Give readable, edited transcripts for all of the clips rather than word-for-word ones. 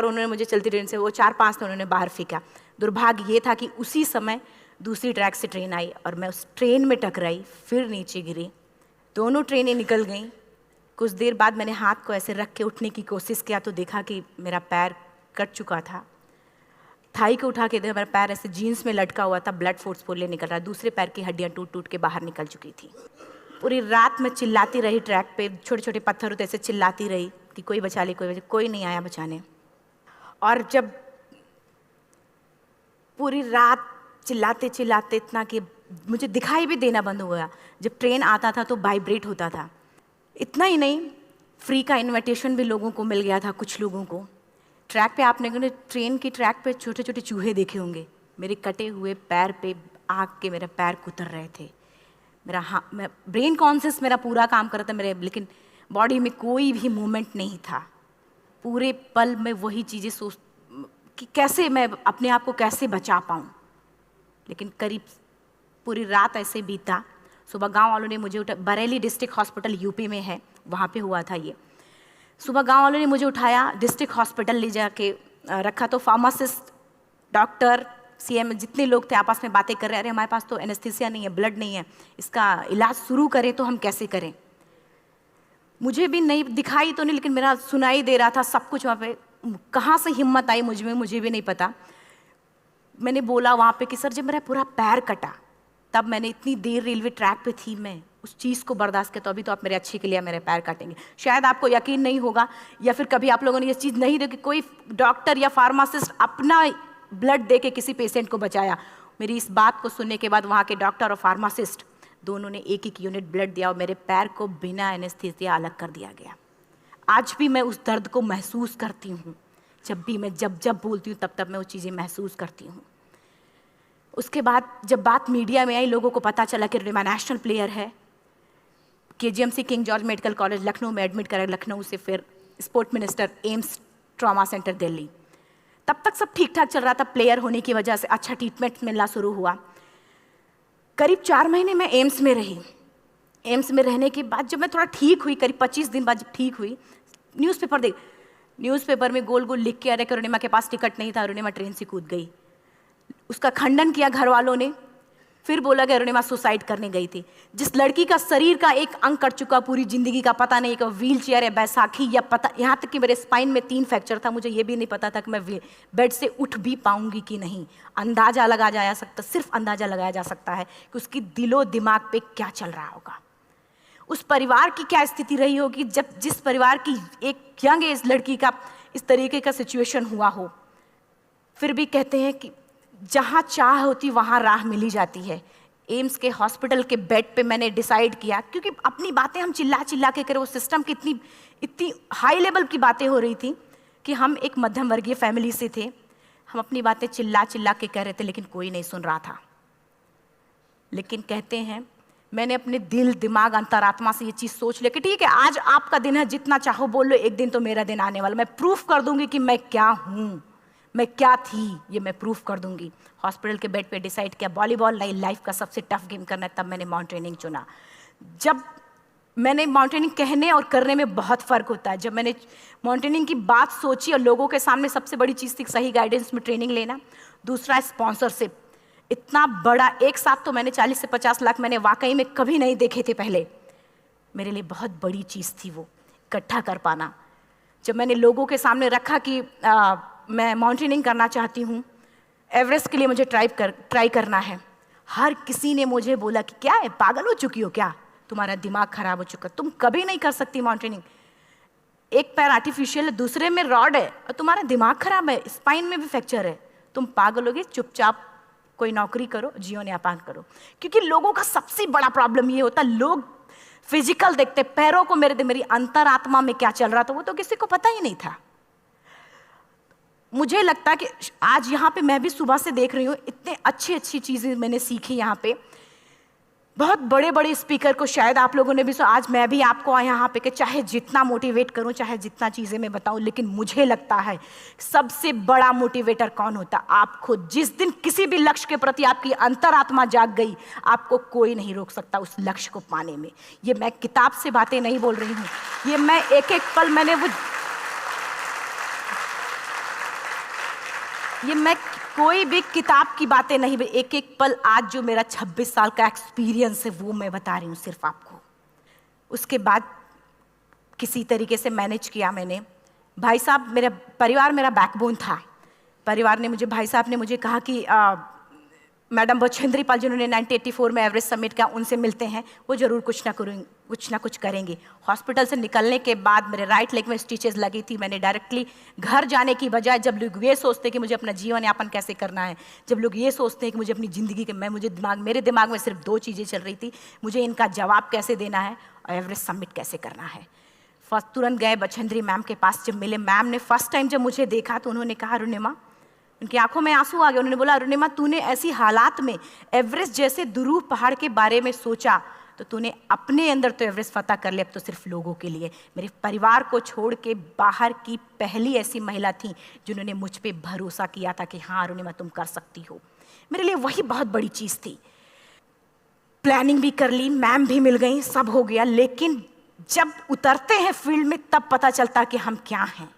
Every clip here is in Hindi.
पर उन्होंने मुझे चलती ट्रेन से वो 4-5 थे, उन्होंने बाहर फेंका। दुर्भाग्य ये था कि उसी समय दूसरी ट्रैक से ट्रेन आई और मैं उस ट्रेन में टकराई, फिर नीचे गिरी। दोनों ट्रेनें निकल गईं। कुछ देर बाद मैंने हाथ को ऐसे रख के उठने की कोशिश किया तो देखा कि मेरा पैर कट चुका था। थाई को उठा के देखा, मेरा पैर ऐसे जीन्स में लटका हुआ था, ब्लड फोर्सफुली निकल रहा, दूसरे पैर की हड्डियाँ टूट टूट के बाहर निकल चुकी थी। पूरी रात मैं चिल्लाती रही ट्रैक पे, छोटे छोटे पत्थर होते ऐसे चिल्लाती रही कि कोई बचा ले, कोई नहीं आया बचाने। और जब पूरी रात चिल्लाते चिल्लाते इतना कि मुझे दिखाई भी देना बंद हो गया। जब ट्रेन आता था तो वाइब्रेट होता था। इतना ही नहीं, फ्री का इन्विटेशन भी लोगों को मिल गया था, कुछ लोगों को। ट्रैक पे आपने ट्रेन की ट्रैक पे छोटे छोटे चूहे देखे होंगे, मेरे कटे हुए पैर पे आग के मेरे पैर कुतर रहे थे। मैं ब्रेन कॉन्शियस मेरा पूरा काम कर रहा था मेरे, लेकिन बॉडी में कोई भी मूवमेंट नहीं था। पूरे पल में वही चीज़ें सोच कि कैसे मैं अपने आप को कैसे बचा पाऊँ। लेकिन करीब पूरी रात ऐसे बीता। सुबह गांव वालों ने मुझे बरेली डिस्ट्रिक्ट हॉस्पिटल यूपी में है, वहाँ पे हुआ था ये। सुबह गांव वालों ने मुझे उठाया, डिस्ट्रिक्ट हॉस्पिटल ले जाके रखा। तो फार्मासिस्ट, डॉक्टर, सीएम जितने लोग थे आपस में बातें कर रहे, अरे हमारे पास तो एनेस्थीसिया नहीं है, ब्लड नहीं है, इसका इलाज शुरू करें तो हम कैसे करें। मुझे भी नहीं दिखाई तो नहीं, लेकिन मेरा सुनाई दे रहा था सब कुछ वहाँ पे। कहाँ से हिम्मत आई मुझ में, मुझे भी नहीं पता। मैंने बोला वहाँ पे कि सर जब मेरा पूरा पैर कटा, तब मैंने इतनी देर रेलवे ट्रैक पे थी, मैं उस चीज़ को बर्दाश्त किया, तो अभी तो आप मेरे अच्छे के लिए मेरे पैर काटेंगे। शायद आपको यकीन नहीं होगा या फिर कभी आप लोगों ने ये चीज़ नहीं देखी, कोई डॉक्टर या फार्मासिस्ट अपना ब्लड दे के किसी पेशेंट को बचाया। मेरी इस बात को सुनने के बाद वहाँ के डॉक्टर और फार्मासिस्ट दोनों ने एक एक यूनिट ब्लड दिया और मेरे पैर को बिना एनेस्थीसिया अलग कर दिया गया। आज भी मैं उस दर्द को महसूस करती हूँ। जब भी मैं जब बोलती हूँ तब मैं वो चीज़ें महसूस करती हूँ। उसके बाद जब बात मीडिया में आई, लोगों को पता चला कि रिमा नेशनल प्लेयर है, KGMC king George medical college Lucknow में एडमिट करा, लखनऊ से फिर sport minister AIIMS trauma centre Delhi. तब तक सब ठीक ठाक चल रहा था, प्लेयर होने की वजह से अच्छा ट्रीटमेंट मिलना शुरू हुआ। करीब 4 महीने मैं एम्स में रही। एम्स में रहने के बाद जब मैं थोड़ा ठीक हुई, करीब 25 दिन बाद जब ठीक हुई, न्यूज़पेपर में गोल गोल लिख के आ रहे कि अरुणिमा के पास टिकट नहीं था, अरुणिमा ट्रेन से कूद गई। उसका खंडन किया घर वालों ने, फिर बोला कि अरुणिमा सुसाइड करने गई थी। जिस लड़की का शरीर का एक अंग कट चुका, पूरी जिंदगी का पता नहीं कि व्हील चेयर है, बैसाखी या पता, यहाँ तक कि मेरे स्पाइन में 3 फ्रैक्चर था, मुझे ये भी नहीं पता था कि मैं बेड से उठ भी पाऊंगी कि नहीं। अंदाजा लगाया जा सकता, सिर्फ अंदाजा लगाया जा सकता है कि उसकी दिलो दिमाग पे क्या चल रहा होगा, उस परिवार की क्या स्थिति रही होगी जब जिस परिवार की एक यंग एज लड़की का इस तरीके का सिचुएशन हुआ हो। फिर भी कहते हैं कि जहाँ चाह होती वहाँ राह मिली जाती है। एम्स के हॉस्पिटल के बेड पे मैंने डिसाइड किया, क्योंकि अपनी बातें हम चिल्ला चिल्ला के करें, वो सिस्टम की इतनी हाई लेवल की बातें हो रही थी कि हम एक मध्यम वर्गीय फैमिली से थे, हम अपनी बातें चिल्ला चिल्ला के कह रहे थे, लेकिन कोई नहीं सुन रहा था। लेकिन कहते हैं मैंने अपने दिल दिमाग अंतरात्मा से ये चीज़ सोच लिया कि ठीक है, आज आपका दिन है, जितना चाहो बोल लो, एक दिन तो मेरा दिन आने वाला, मैं प्रूफ कर दूंगी कि मैं क्या हूँ, मैं क्या थी, ये मैं प्रूफ कर दूंगी। हॉस्पिटल के बेड पे डिसाइड किया वॉलीबॉल नहीं, लाइफ का सबसे टफ गेम करना है, तब मैंने माउंटेनिंग चुना। जब मैंने माउंटेनिंग कहने और करने में बहुत फ़र्क होता है। जब मैंने माउंटेनिंग की बात सोची और लोगों के सामने, सबसे बड़ी चीज़ थी सही गाइडेंस में ट्रेनिंग लेना, दूसरा स्पॉन्सरशिप। इतना बड़ा एक साथ तो मैंने 40 से 50 लाख मैंने वाकई में कभी नहीं देखे थे पहले। मेरे लिए बहुत बड़ी चीज़ थी वो इकट्ठा कर पाना। जब मैंने लोगों के सामने रखा कि मैं माउंटेनिंग करना चाहती हूँ, एवरेस्ट के लिए मुझे ट्राई करना है, हर किसी ने मुझे बोला कि क्या है, पागल हो चुकी हो क्या, तुम्हारा दिमाग खराब हो चुका, तुम कभी नहीं कर सकती माउंटेनिंग। एक पैर आर्टिफिशियल है, दूसरे में रॉड है, और तुम्हारा दिमाग खराब है, स्पाइन में भी फ्रैक्चर है, तुम पागल होगे, चुपचाप कोई नौकरी करो, जीवन यापन करो। क्योंकि लोगों का सबसे बड़ा प्रॉब्लम ये होता है, लोग फिजिकल देखते, पैरों को मेरी अंतरात्मा में क्या चल रहा था वो तो किसी को पता ही नहीं था। मुझे लगता है कि आज यहाँ पे मैं भी सुबह से देख रही हूँ, इतने अच्छी चीज़ें मैंने सीखी यहाँ पे। बहुत बड़े बड़े स्पीकर को शायद आप लोगों ने भी सुना, आज मैं भी आपको यहाँ पे कि चाहे जितना मोटिवेट करूँ, चाहे जितना चीज़ें मैं बताऊँ, लेकिन मुझे लगता है सबसे बड़ा मोटिवेटर कौन होता, आप खुद। जिस दिन किसी भी लक्ष्य के प्रति आपकी अंतरात्मा जाग गई, आपको कोई नहीं रोक सकता उस लक्ष्य को पाने में। ये मैं किताब से बातें नहीं बोल रही हूँ, ये मैं एक एक पल मैंने वो ये मैं कोई भी किताब की बातें नहीं, एक एक पल आज जो मेरा 26 साल का एक्सपीरियंस है वो मैं बता रही हूँ सिर्फ आपको। उसके बाद किसी तरीके से मैनेज किया मैंने। भाई साहब, मेरा परिवार मेरा बैकबोन था। परिवार ने मुझे, भाई साहब ने मुझे कहा कि मैडम बछेंद्री पाल जिन्होंने 1984 में एवरेस्ट समिट किया, उनसे मिलते हैं, वो जरूर कुछ ना कुछ करेंगे। हॉस्पिटल से निकलने के बाद मेरे राइट लेग में स्टिचेस लगी थी। मैंने डायरेक्टली घर जाने की बजाय, जब लोग ये सोचते हैं कि मुझे अपना जीवन यापन कैसे करना है, जब लोग ये सोचते हैं कि मुझे अपनी ज़िंदगी के, मेरे दिमाग में सिर्फ 2 चीज़ें चल रही थी, मुझे इनका जवाब कैसे देना है और एवरेस्ट समिट कैसे करना है। फर्स्ट तुरंत गए बछेंद्री मैम के पास। जब मिले, मैम ने फर्स्ट टाइम जब मुझे देखा तो उन्होंने कहा, अरुणिमा, उनकी आंखों में आंसू आ गए। उन्होंने बोला, अरुणिमा, तूने ऐसी हालात में एवरेस्ट जैसे दुरूह पहाड़ के बारे में सोचा तो तूने अपने अंदर तो एवरेस्ट फतह कर लिया, अब तो सिर्फ लोगों के लिए। मेरे परिवार को छोड़ के बाहर की पहली ऐसी महिला थी जिन्होंने मुझ पे भरोसा किया था कि हाँ अरुणिमा, तुम कर सकती हो। मेरे लिए वही बहुत बड़ी चीज़ थी। प्लानिंग भी कर ली, मैम भी मिल गई, सब हो गया। लेकिन जब उतरते हैं फील्ड में तब पता चलता कि हम क्या हैं।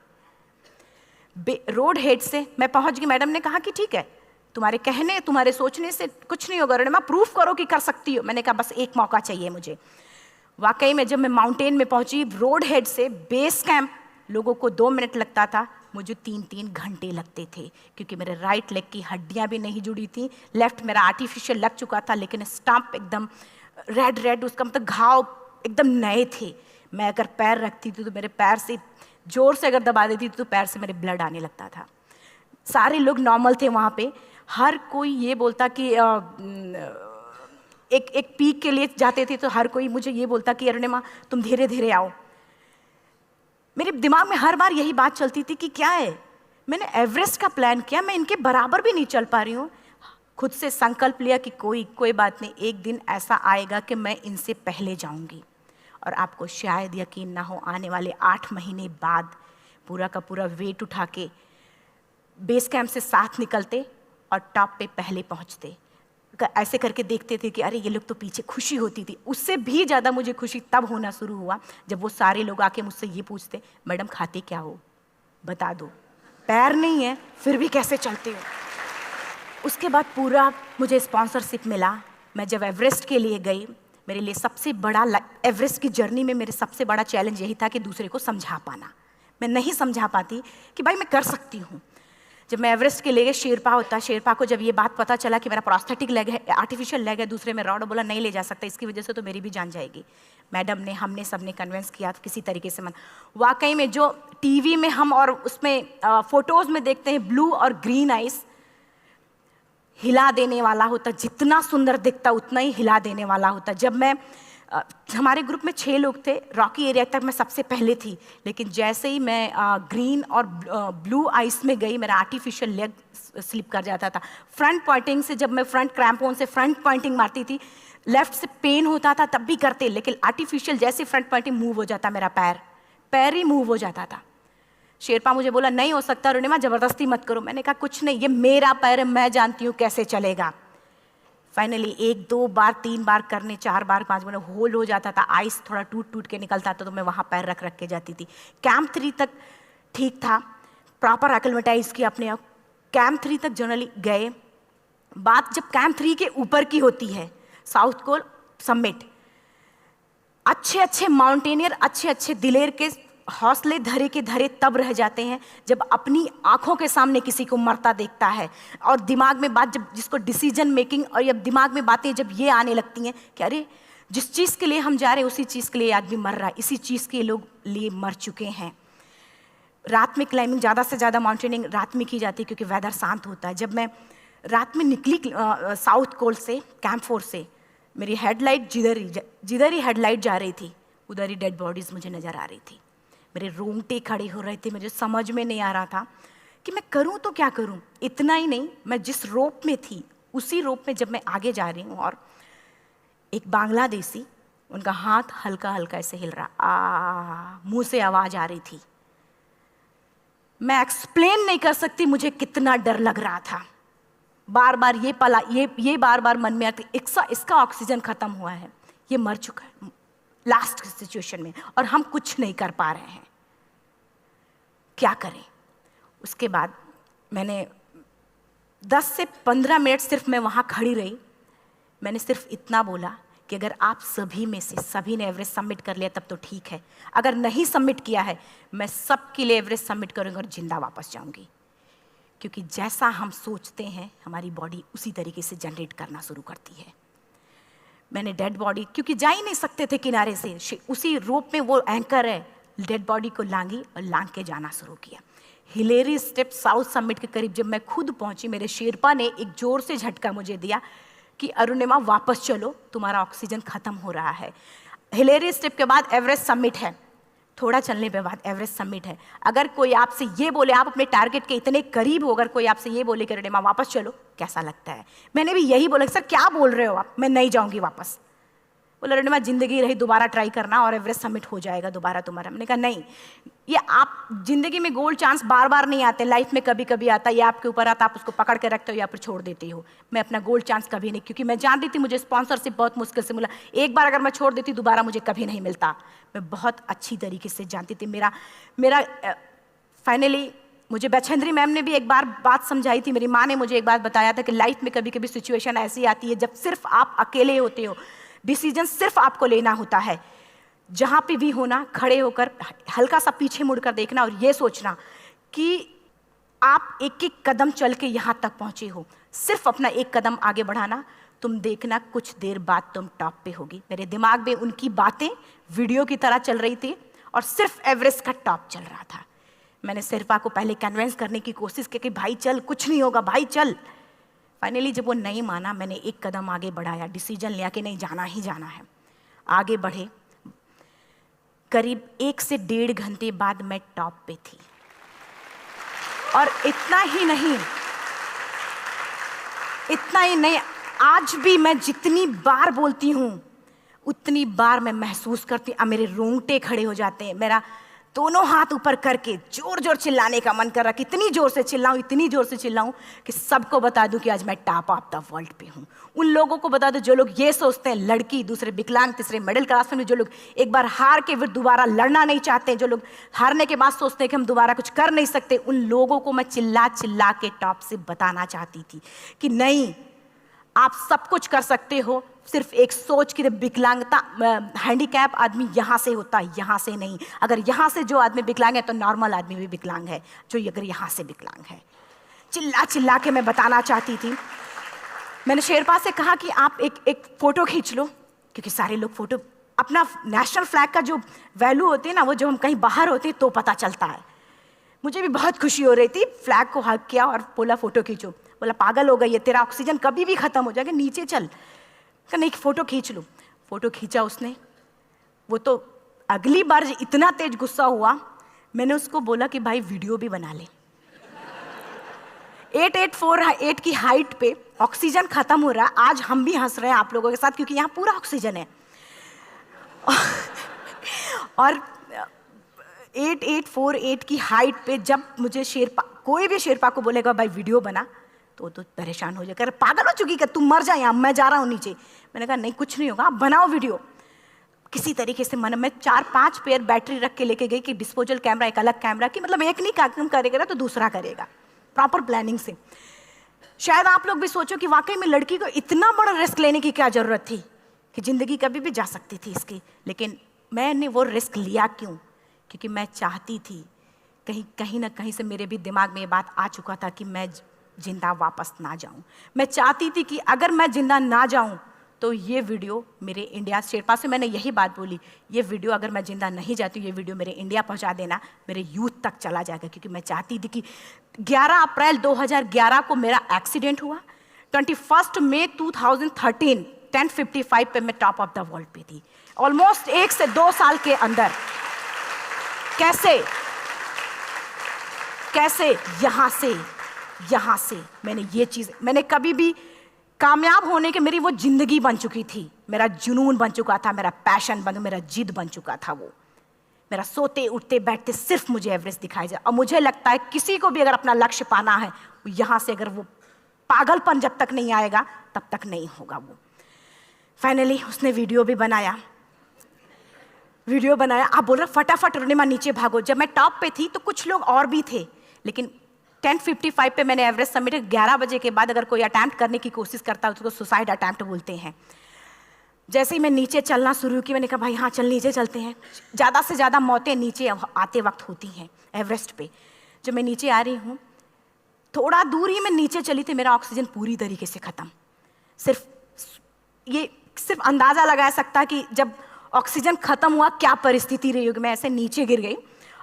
रोड हेड से मैं पहुंच गई। मैडम ने कहा कि ठीक है, तुम्हारे कहने, तुम्हारे सोचने से कुछ नहीं होगा अरुणिमा, प्रूफ करो कि कर सकती हो। मैंने कहा बस एक मौका चाहिए मुझे। वाकई में जब मैं माउंटेन में पहुंची, रोड हेड से बेस कैंप लोगों को 2 मिनट लगता था, मुझे 3-3 घंटे लगते थे, क्योंकि मेरे राइट लेग की हड्डियां भी नहीं जुड़ी थी। लेफ्ट मेरा आर्टिफिशियल लग चुका था, लेकिन स्टंप एकदम रेड, उसका मतलब घाव एकदम नए थे। मैं अगर पैर रखती थी तो मेरे पैर से जोर से अगर दबा देती थी तो पैर से मेरे ब्लड आने लगता था। सारे लोग नॉर्मल थे वहाँ पे। हर कोई ये बोलता कि एक पीक के लिए जाते थे तो हर कोई मुझे ये बोलता कि अरुणिमा, तुम धीरे धीरे आओ। मेरे दिमाग में हर बार यही बात चलती थी कि क्या है, मैंने एवरेस्ट का प्लान किया, मैं इनके बराबर भी नहीं चल पा रही हूँ। खुद से संकल्प लिया कि कोई बात नहीं, एक दिन ऐसा आएगा कि मैं इनसे पहले जाऊंगी। और आपको शायद यकीन ना हो, आने वाले 8 महीने बाद पूरा का पूरा वेट उठा के बेस कैंप से साथ निकलते और टॉप पे पहले पहुंचते। ऐसे करके देखते थे कि अरे ये लोग तो पीछे। खुशी होती थी। उससे भी ज़्यादा मुझे खुशी तब होना शुरू हुआ जब वो सारे लोग आके मुझसे ये पूछते, मैडम खाते क्या हो, बता दो, पैर नहीं है फिर भी कैसे चलते हो। उसके बाद पूरा मुझे स्पॉन्सरशिप मिला। मैं जब एवरेस्ट के लिए गई, मेरे लिए सबसे बड़ा, एवरेस्ट की जर्नी में मेरे सबसे बड़ा चैलेंज यही था कि दूसरे को समझा पाना। मैं नहीं समझा पाती कि भाई मैं कर सकती हूँ। जब मैं एवरेस्ट के लिए, शेरपा होता, शेरपा को जब ये बात पता चला कि मेरा प्रोस्थेटिक लेग है, आर्टिफिशियल लेग है दूसरे में रॉड, बोला नहीं ले जा सकता, इसकी वजह से तो मेरी भी जान जाएगी। मैडम ने, हमने सबने कन्विंस किया तो किसी तरीके से मन। वाकई में जो टीवी में हम और उसमें फोटोज़ में देखते हैं ब्लू और ग्रीन आइस, हिला देने वाला होता, जितना सुंदर दिखता उतना ही हिला देने वाला होता। जब मैं हमारे ग्रुप में 6 लोग थे, रॉकी एरिया तक मैं सबसे पहले थी, लेकिन जैसे ही मैं ग्रीन और ब्लू आइस में गई, मेरा आर्टिफिशियल लेग स्लिप कर जाता था। फ्रंट पॉइंटिंग से, जब मैं फ्रंट क्रैम्पोन से फ्रंट पॉइंटिंग मारती थी, लेफ्ट से पेन होता था तब भी करते, लेकिन आर्टिफिशियल जैसे फ्रंट पॉइंटिंग मूव हो जाता, मेरा पैर ही मूव हो जाता था। शेरपा मुझे बोला नहीं हो सकता अरुणिमा, जबरदस्ती मत करो। मैंने कहा कुछ नहीं, ये मेरा पैर है, मैं जानती हूँ कैसे चलेगा। फाइनली 1, 2 बार, 3 बार करने, 4 बार, 5 बार होल हो जाता था। आइस थोड़ा टूट के निकलता था तो मैं वहाँ पैर रख के जाती थी। कैंप 3 तक ठीक था, प्रॉपर एक्लेमेटाइज किया अपने आप। कैंप 3 तक जनरली गए। बात जब कैंप 3 के ऊपर की होती है, साउथ कोल समिट, अच्छे माउंटेनियर, अच्छे दिलेर के हौसले धरे के धरे तब रह जाते हैं जब अपनी आंखों के सामने किसी को मरता देखता है। और दिमाग में बात, जब जिसको डिसीजन मेकिंग, और जब दिमाग में बातें जब ये आने लगती हैं कि अरे जिस चीज़ के लिए हम जा रहे हैं उसी चीज़ के लिए आदमी मर रहा है, इसी चीज़ के लोग लिए मर चुके हैं। रात में क्लाइंबिंग, ज़्यादा से ज़्यादा माउंटेनिंग रात में की जाती है क्योंकि वेदर शांत होता है। जब मैं रात में निकली साउथ कोल से, कैंप 4 से, मेरी हेडलाइट जिधर ही हेडलाइट जा रही थी उधर ही डेड बॉडीज़ मुझे नज़र आ रही थी। मेरे रोंगटे खड़े हो रहे थे। मुझे समझ में नहीं आ रहा था कि मैं करूं तो क्या करूं। इतना ही नहीं, मैं जिस रोप में थी उसी रोप में जब मैं आगे जा रही हूं और एक बांग्लादेशी, उनका हाथ हल्का हल्का ऐसे हिल रहा, मुंह से आवाज आ रही थी। मैं एक्सप्लेन नहीं कर सकती मुझे कितना डर लग रहा था। बार बार ये बार बार मन में आती, इसका ऑक्सीजन खत्म हुआ है, ये मर चुका है लास्ट सिचुएशन में, और हम कुछ नहीं कर पा रहे हैं, क्या करें। उसके बाद मैंने 10 से 15 मिनट सिर्फ मैं वहाँ खड़ी रही। मैंने सिर्फ इतना बोला कि अगर आप सभी में से सभी ने एवरेस्ट सबमिट कर लिया तब तो ठीक है, अगर नहीं सबमिट किया है मैं सबके लिए एवरेस्ट सबमिट करूँगी और जिंदा वापस जाऊँगी। क्योंकि जैसा हम सोचते हैं हमारी बॉडी उसी तरीके से जनरेट करना शुरू करती है। मैंने डेड बॉडी, क्योंकि जा ही नहीं सकते थे किनारे से, उसी रोप में वो एंकर है, डेड बॉडी को लांगी और लांग के जाना शुरू किया। हिलेरी स्टेप साउथ समिट के करीब जब मैं खुद पहुंची, मेरे शेरपा ने एक जोर से झटका मुझे दिया कि अरुणिमा वापस चलो, तुम्हारा ऑक्सीजन खत्म हो रहा है। हिलेरी स्टेप के बाद एवरेस्ट समिट है, थोड़ा चलने के बाद एवरेस्ट समिट है। अगर कोई आपसे ये बोले, आप अपने टारगेट के इतने करीब हो, अगर कोई आपसे ये बोले कि अरुणिमा वापस चलो, कैसा लगता है? मैंने भी यही बोला, सर क्या बोल रहे हो आप, मैं नहीं जाऊंगी वापस। बोला अरुणिमा जिंदगी रही, दोबारा ट्राई करना और एवरेस्ट समिट हो जाएगा दोबारा तुम्हारा। मैंने कहा नहीं, ये आप जिंदगी में गोल्ड चांस बार बार नहीं आते, लाइफ में कभी कभी आता है, ये आपके ऊपर आता, आप उसको पकड़ के रखते हो या फिर छोड़ देते हो। मैं अपना गोल्ड चांस कभी नहीं, क्योंकि मैं जानती थी मुझे स्पॉन्सरशिप बहुत मुश्किल से मिला, एक बार अगर मैं छोड़ देती दोबारा मुझे कभी नहीं मिलता। मैं बहुत अच्छी तरीके से जानती थी। मेरा फाइनली मुझे बछेंद्री मैम ने भी एक बार बात समझाई थी, मेरी माँ ने मुझे एक बात बताया था कि लाइफ में कभी कभी सिचुएशन ऐसी आती है जब सिर्फ आप अकेले होते हो, डिसीजन सिर्फ आपको लेना होता है। जहाँ पे भी होना, खड़े होकर हल्का सा पीछे मुड़कर देखना और ये सोचना कि आप एक एक कदम चल के यहाँ तक पहुँचे हो, सिर्फ अपना एक कदम आगे बढ़ाना, तुम देखना कुछ देर बाद तुम टॉप पे होगी। मेरे दिमाग में उनकी बातें वीडियो की तरह चल रही थी और सिर्फ एवरेस्ट का टॉप चल रहा था। मैंने शेरपा को पहले कन्विंस करने की कोशिश की कि भाई चल, कुछ नहीं होगा भाई चल। फाइनली जब वो नहीं माना, मैंने एक कदम आगे बढ़ाया, डिसीजन लिया कि नहीं, जाना ही जाना है। आगे बढ़े, करीब 1 से 1.5 घंटे बाद मैं टॉप पे थी। और इतना ही नहीं, आज भी मैं जितनी बार बोलती हूँ उतनी बार मैं महसूस करती हूँ, मेरे रोंगटे खड़े हो जाते हैं, मेरा दोनों हाथ ऊपर करके जोर जोर चिल्लाने का मन कर रहा, कितनी जोर से चिल्लाऊं, इतनी जोर से चिल्लाऊं कि सबको बता दूं कि आज मैं टॉप ऑफ द वर्ल्ड पे हूं। उन लोगों को बता दूं जो लोग ये सोचते हैं, लड़की, दूसरे विकलांग, तीसरे मिडिल क्लास में, जो लोग एक बार हार के फिर दोबारा लड़ना नहीं चाहते, जो लोग हारने के बाद सोचते हैं कि हम दोबारा कुछ कर नहीं सकते, उन लोगों को मैं चिल्ला चिल्ला के टॉप से बताना चाहती थी कि नहीं, आप सब कुछ कर सकते हो। सिर्फ एक सोच की विकलांगता, हैंडीकैप आदमी यहाँ से होता है, यहाँ से नहीं। अगर यहाँ से जो आदमी विकलांग है तो नॉर्मल आदमी भी विकलांग है, जो अगर यहाँ से विकलांग है। चिल्ला चिल्ला के मैं बताना चाहती थी। मैंने शेरपा से कहा कि आप एक फ़ोटो खींच लो, क्योंकि सारे लोग फ़ोटो, अपना नेशनल फ्लैग का जो वैल्यू होती है ना, वो जो हम कहीं बाहर होते हैं तो पता चलता है। मुझे भी बहुत खुशी हो रही थी, फ्लैग को हग किया और बोला फ़ोटो खींचो। बोला पागल हो गई है, तेरा ऑक्सीजन कभी भी ख़त्म हो जाएगा, नीचे चल। नहीं, फ़ोटो खींच लो। फ़ोटो खींचा उसने। वो तो अगली बार इतना तेज गुस्सा हुआ, मैंने उसको बोला कि भाई वीडियो भी बना ले। 8848 की हाइट पे ऑक्सीजन खत्म हो रहा है, आज हम भी हंस रहे हैं आप लोगों के साथ क्योंकि यहाँ पूरा ऑक्सीजन है। और 8848 की हाइट पे जब मुझे शेरपा, कोई भी शेरपा को बोलेगा भाई वीडियो बना, तो परेशान हो जाएगा, पागल हो चुकी क्या, तुम मर जा, यहाँ मैं जा रहा हूँ नीचे। मैंने कहा नहीं, कुछ नहीं होगा, आप बनाओ वीडियो। किसी तरीके से मैं 4-5 पेयर बैटरी रख के लेके गई कि डिस्पोजल कैमरा, एक अलग कैमरा की, मतलब एक नहीं काम करेगा तो दूसरा करेगा, प्रॉपर प्लानिंग से। शायद आप लोग भी सोचो कि वाकई में लड़की को इतना बड़ा रिस्क लेने की क्या जरूरत थी, कि जिंदगी कभी भी जा सकती थी इसकी। लेकिन मैंने वो रिस्क लिया क्यों? क्योंकि मैं चाहती थी, कहीं ना कहीं से मेरे भी दिमाग में ये बात आ चुका था कि मैं जिंदा वापस ना जाऊं। मैं चाहती थी कि अगर मैं जिंदा ना जाऊं तो ये वीडियो मेरे इंडिया, शेरपा से मैंने यही बात बोली, ये वीडियो अगर मैं जिंदा नहीं जाती, ये वीडियो मेरे इंडिया पहुंचा देना, मेरे यूथ तक चला जाएगा। क्योंकि मैं चाहती थी कि 11 अप्रैल 2011 को मेरा एक्सीडेंट हुआ, 21 मई 2013 10:55 पे मैं टॉप ऑफ द वर्ल्ड पे थी। ऑलमोस्ट 1 से 2 साल के अंदर कैसे यहाँ से मैंने ये चीज़, मैंने कभी भी कामयाब होने के, मेरी वो जिंदगी बन चुकी थी, मेरा जुनून बन चुका था, मेरा पैशन मेरा जिद बन चुका था। वो मेरा सोते उठते बैठते सिर्फ मुझे एवरेस्ट दिखाई जाए। और मुझे लगता है किसी को भी अगर अपना लक्ष्य पाना है, यहाँ से अगर वो पागलपन जब तक नहीं आएगा तब तक नहीं होगा। वो फाइनली उसने वीडियो बनाया। आप बोल रहे फटाफट अरुणिमा नीचे भागो। जब मैं टॉप पे थी तो कुछ लोग और भी थे, लेकिन 10:55 पे मैंने एवरेस्ट सबमिट, 11 बजे के बाद अगर कोई अटैम्प्ट करने की कोशिश करता है तो उसको सुसाइड अटैम्प्ट बोलते हैं। जैसे ही मैं नीचे चलना शुरू की, मैंने कहा भाई हाँ चल नीचे चलते हैं। ज़्यादा से ज़्यादा मौतें नीचे आते वक्त होती हैं एवरेस्ट पे। जब मैं नीचे आ रही हूँ, थोड़ा दूर ही मैं नीचे चली थी, मेरा ऑक्सीजन पूरी तरीके से ख़त्म। सिर्फ अंदाज़ा लगा सकता कि जब ऑक्सीजन ख़त्म हुआ क्या परिस्थिति रही होगी। मैं ऐसे नीचे गिर गई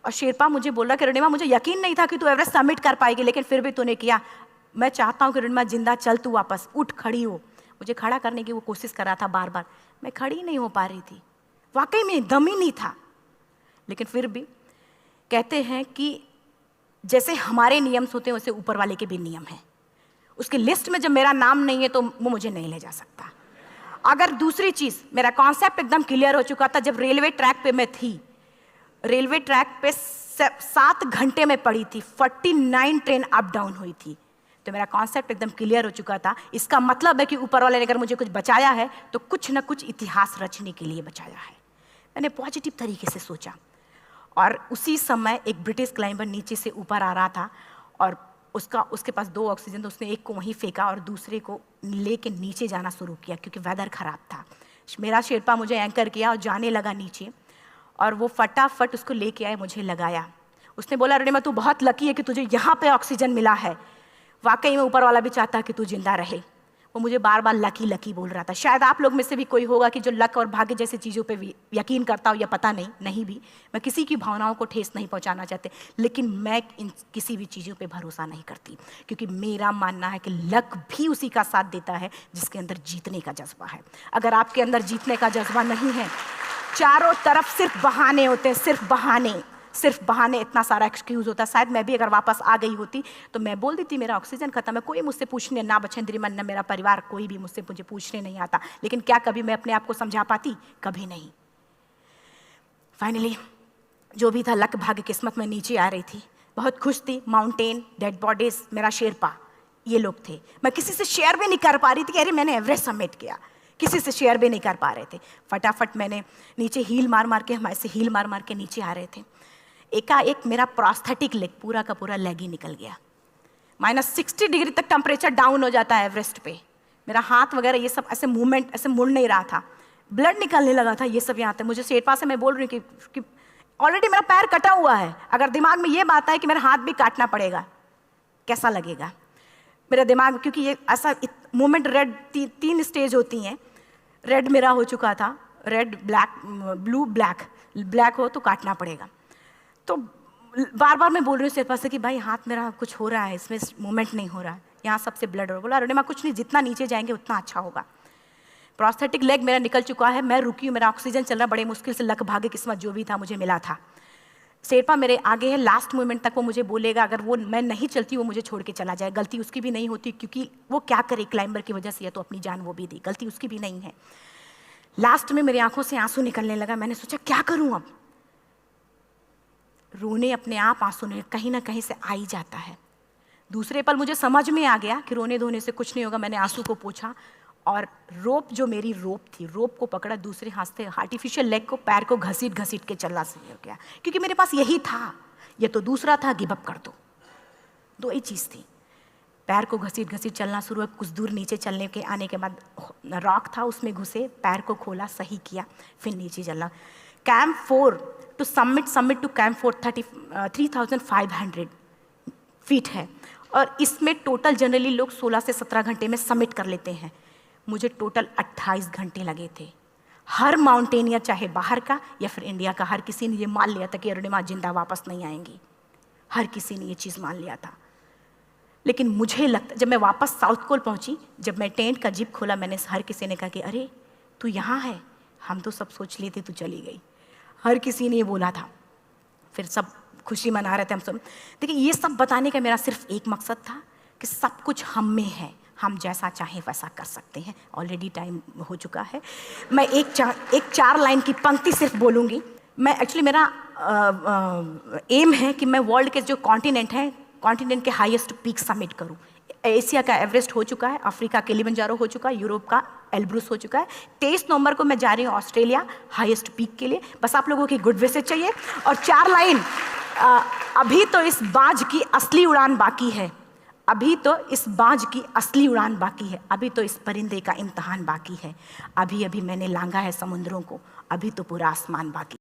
और शेरपा मुझे बोल रहा कि अरुणिमा मुझे यकीन नहीं था कि तू एवरेस्ट सबमिट कर पाएगी, लेकिन फिर भी तूने किया। मैं चाहता हूँ कि अरुणिमा जिंदा चल, तू वापस उठ, खड़ी हो। मुझे खड़ा करने की वो कोशिश कर रहा था बार बार, मैं खड़ी नहीं हो पा रही थी, वाकई में दम ही नहीं था। लेकिन फिर भी कहते हैं कि जैसे हमारे नियम होते हैं वैसे ऊपर वाले के भी नियम हैं। उसकी लिस्ट में जब मेरा नाम नहीं है तो वो मुझे नहीं ले जा सकता। अगर दूसरी चीज़, मेरा कॉन्सेप्ट एकदम क्लियर हो चुका था। जब रेलवे ट्रैक पे मैं थी, रेलवे ट्रैक पे 7 घंटे में पड़ी थी, 49 ट्रेन अप डाउन हुई थी, तो मेरा कॉन्सेप्ट एकदम क्लियर हो चुका था। इसका मतलब है कि ऊपर वाले ने अगर मुझे कुछ बचाया है तो कुछ ना कुछ इतिहास रचने के लिए बचाया है। मैंने पॉजिटिव तरीके से सोचा। और उसी समय एक ब्रिटिश क्लाइंबर नीचे से ऊपर आ रहा था और उसके पास 2 ऑक्सीजन, तो उसने एक को वहीं फेंका और दूसरे को लेके नीचे जाना शुरू किया क्योंकि वेदर ख़राब था। मेरा शेरपा मुझे एंकर किया और जाने लगा नीचे, और वो फटाफट उसको लेके आए, मुझे लगाया। उसने बोला अरुणिमा तू बहुत लकी है कि तुझे यहाँ पे ऑक्सीजन मिला है। वाकई में ऊपर वाला भी चाहता है कि तू जिंदा रहे। वो मुझे बार बार लकी लकी बोल रहा था। शायद आप लोग में से भी कोई होगा कि जो लक और भाग्य जैसी चीज़ों पे यकीन करता हो, या पता नहीं भी। मैं किसी की भावनाओं को ठेस नहीं पहुंचाना चाहते, लेकिन मैं इन किसी भी चीज़ों पे भरोसा नहीं करती, क्योंकि मेरा मानना है कि लक भी उसी का साथ देता है जिसके अंदर जीतने का जज्बा है। अगर आपके अंदर जीतने का जज्बा नहीं है, चारों तरफ सिर्फ बहाने होते हैं, सिर्फ बहाने, इतना सारा एक्सक्यूज़ होता है। शायद मैं भी अगर वापस आ गई होती तो मैं बोल देती मेरा ऑक्सीजन खत्म है, कोई मुझसे पूछने ना बछेंद्री मन न मेरा परिवार, कोई भी मुझे पूछने नहीं आता। लेकिन क्या कभी मैं अपने आप को समझा पाती? कभी नहीं। फाइनली जो भी था, लक भाग्य किस्मत में नीचे आ रही थी, बहुत खुश थी। माउंटेन, डेड बॉडीज, मेरा शेरपा, ये लोग थे। मैं किसी से शेयर भी नहीं कर पा रही थी कि अरे मैंने एवरेस्ट सबमिट किया, किसी से शेयर भी नहीं कर पा रहे थे। फटाफट मैंने नीचे हील मार मार के, हमारे से हील मार मार के नीचे आ रहे थे। एकाएक मेरा प्रोस्थेटिक लेग, पूरा का पूरा लेग ही निकल गया। -60 डिग्री तक टेम्परेचर डाउन हो जाता है एवरेस्ट पे। मेरा हाथ वगैरह ये सब ऐसे मूवमेंट, ऐसे मुड़ नहीं रहा था, ब्लड निकलने लगा था, ये सब यहाँ तक। मुझे शेरपा से मैं बोल रही हूँ कि ऑलरेडी मेरा पैर कटा हुआ है, अगर दिमाग में ये बात है कि मेरा हाथ भी काटना पड़ेगा, कैसा लगेगा मेरा दिमाग। क्योंकि ये ऐसा मूवमेंट, रेड 3 स्टेज होती हैं। रेड मेरा हो चुका था, रेड, ब्लैक, ब्लू, ब्लैक हो तो काटना पड़ेगा। तो बार बार मैं बोल रही हूँ शेरपा से कि भाई हाथ मेरा कुछ हो रहा है, इसमें मूवमेंट नहीं हो रहा है, यहाँ सबसे ब्लड हो रहा है। बोला अरुणिमा कुछ नहीं, जितना नीचे जाएंगे उतना अच्छा होगा। प्रोस्थेटिक लेग मेरा निकल चुका है, मैं रुकी हूँ, मेरा ऑक्सीजन चल रहा, बड़े मुश्किल से लक भाग्य किस्मत जो भी था मुझे मिला था। शेरपा मेरे आगे है, लास्ट मोमेंट तक वो मुझे बोलेगा, अगर वो मैं नहीं चलती वो मुझे छोड़ के चला जाए। गलती उसकी भी नहीं होती, क्योंकि वो क्या करे, क्लाइंबर की वजह से या तो अपनी जान वो भी दी, गलती उसकी भी नहीं है। लास्ट में मेरी आंखों से आंसू निकलने लगा। मैंने सोचा क्या करूँ अब, रोने अपने आप आंसू ने कहीं ना कहीं से आ ही जाता है। दूसरे पल मुझे समझ में आ गया कि रोने धोने से कुछ नहीं होगा। मैंने आंसू को पोंछा और रोप, जो मेरी रोप थी, रोप को पकड़ा, दूसरे हाथ से आर्टिफिशियल लेग को, पैर को घसीट घसीट के चलना शुरू हो गया, क्योंकि मेरे पास यही था। ये तो दूसरा था, गिव अप कर दो ही चीज़ थी। पैर को घसीट घसीट चलना शुरू हुआ। कुछ दूर नीचे चलने के आने के बाद रॉक था, उसमें घुसे, पैर को खोला, सही किया, फिर नीचे चलना। Camp 4 to summit to camp 4 3500 feet है, और इसमें टोटल जनरली लोग 16 से 17 घंटे में सबमिट कर लेते हैं। मुझे टोटल 28 घंटे लगे थे। हर माउंटेनियर, चाहे बाहर का या फिर इंडिया का, हर किसी ने ये मान लिया था कि अरुणिमा जिंदा वापस नहीं आएंगी। हर किसी ने ये चीज़ मान लिया था। लेकिन मुझे लगता, जब मैं वापस साउथ पोल पहुंची, जब मैं टेंट का जिप खोला, मैंने हर किसी ने कहा कि अरे तू यहाँ है, हम तो सब सोच लिए थे तू चली गई। हर किसी ने ये बोला था। फिर सब खुशी मना रहे थे हम सब। देखिए, ये सब बताने का मेरा सिर्फ एक मकसद था कि सब कुछ हम में है, हम जैसा चाहें वैसा कर सकते हैं। ऑलरेडी टाइम हो चुका है। मैं एक 4 लाइन की पंक्ति सिर्फ बोलूँगी। मैं एक्चुअली, मेरा एम है कि मैं वर्ल्ड के जो कॉन्टिनेंट हैं, कॉन्टिनेंट के हाईएस्ट पीक सबमिट करूं। एशिया का एवरेस्ट हो चुका है, अफ्रीका किलिमंजारो हो चुका है, यूरोप का एल्ब्रूस हो चुका है। 23 नवंबर को मैं जा रही हूँ ऑस्ट्रेलिया हाईएस्ट पीक के लिए। बस आप लोगों की गुड विशेस चाहिए। और 4 लाइन, अभी तो इस बाज की असली उड़ान बाकी है, अभी तो इस बाज की असली उड़ान बाकी है, अभी तो इस परिंदे का इम्तहान बाकी है, अभी अभी मैंने लांघा है समुद्रों को, अभी तो पूरा आसमान बाकी।